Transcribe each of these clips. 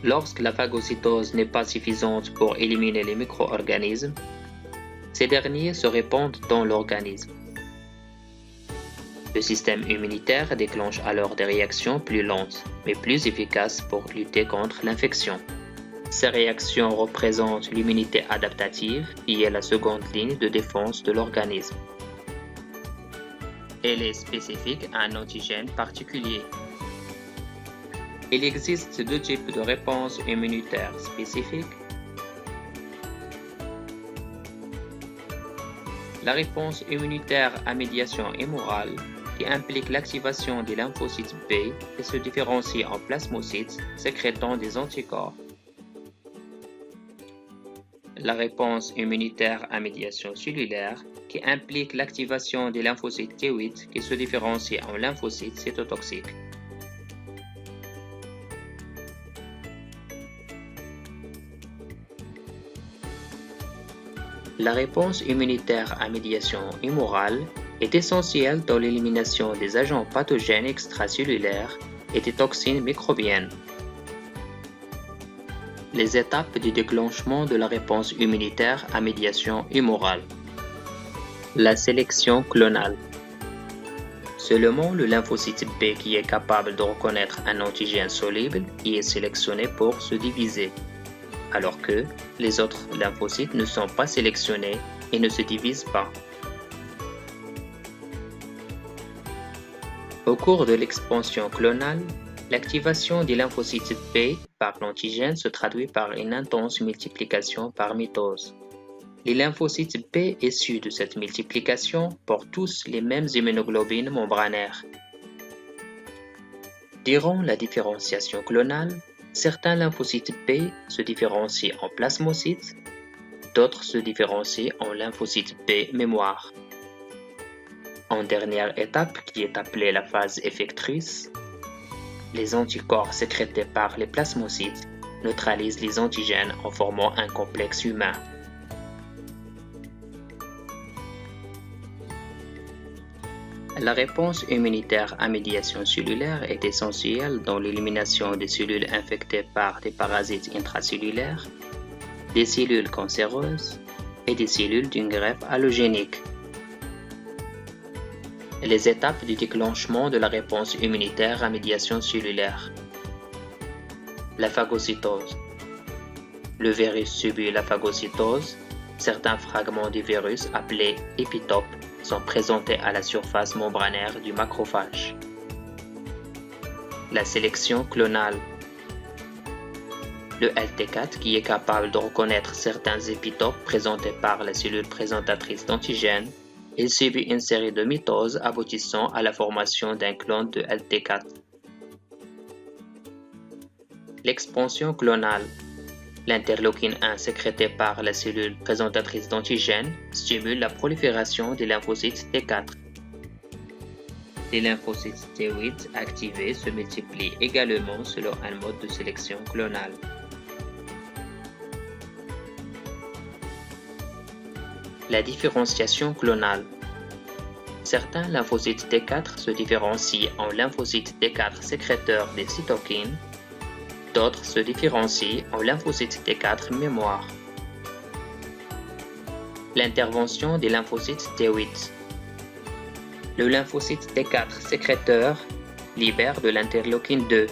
Lorsque la phagocytose n'est pas suffisante pour éliminer les micro-organismes, ces derniers se répandent dans l'organisme. Le système immunitaire déclenche alors des réactions plus lentes, mais plus efficaces pour lutter contre l'infection. Ces réactions représentent l'immunité adaptative, qui est la seconde ligne de défense de l'organisme. Elle est spécifique à un antigène particulier. Il existe deux types de réponses immunitaires spécifiques. La réponse immunitaire à médiation hémorale, qui implique l'activation des lymphocytes B et se différencie en plasmocytes sécrétant des anticorps. La réponse immunitaire à médiation cellulaire, qui implique l'activation des lymphocytes T8 qui se différencient en lymphocytes cytotoxiques. La réponse immunitaire à médiation hémorale est essentielle dans l'élimination des agents pathogènes extracellulaires et des toxines microbiennes. Les étapes du déclenchement de la réponse immunitaire à médiation hémorale. La sélection clonale. Seulement le lymphocyte B qui est capable de reconnaître un antigène soluble y est sélectionné pour se diviser, alors que les autres lymphocytes ne sont pas sélectionnés et ne se divisent pas. Au cours de l'expansion clonale, l'activation des lymphocytes B par l'antigène se traduit par une intense multiplication par mitose. Les lymphocytes B issus de cette multiplication portent tous les mêmes immunoglobulines membranaires. Durant la différenciation clonale, certains lymphocytes B se différencient en plasmocytes, d'autres se différencient en lymphocytes B mémoire. En dernière étape, qui est appelée la phase effectrice, les anticorps sécrétés par les plasmocytes neutralisent les antigènes en formant un complexe humain. La réponse immunitaire à médiation cellulaire est essentielle dans l'élimination des cellules infectées par des parasites intracellulaires, des cellules cancéreuses et des cellules d'une greffe allogénique. Les étapes du déclenchement de la réponse immunitaire à médiation cellulaire. La phagocytose. Le virus subit la phagocytose. Certains fragments du virus, appelés épitopes, sont présentés à la surface membranaire du macrophage. La sélection clonale. Le LT4, qui est capable de reconnaître certains épitopes présentés par la cellule présentatrice d'antigènes, il subit une série de mitoses aboutissant à la formation d'un clone de LT4. L'expansion clonale. L'interleukine 1 sécrété par la cellule présentatrice d'antigènes stimule la prolifération des lymphocytes T4. Les lymphocytes T8 activés se multiplient également selon un mode de sélection clonale. La différenciation clonale. Certains lymphocytes T4 se différencient en lymphocytes T4 sécréteurs des cytokines, d'autres se différencient en lymphocytes T4 mémoire. L'intervention des lymphocytes T8. Le lymphocyte T4 sécréteur libère de l'interleukine 2.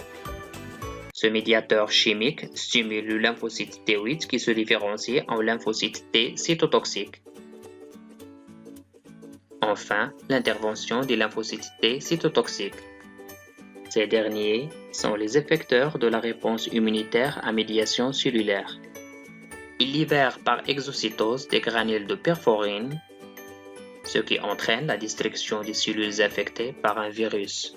Ce médiateur chimique stimule le lymphocyte T8 qui se différencie en lymphocyte T cytotoxique. Enfin, l'intervention des lymphocytes T cytotoxiques. Ces derniers sont les effecteurs de la réponse immunitaire à médiation cellulaire. Ils libèrent par exocytose des granules de perforine, ce qui entraîne la destruction des cellules infectées par un virus.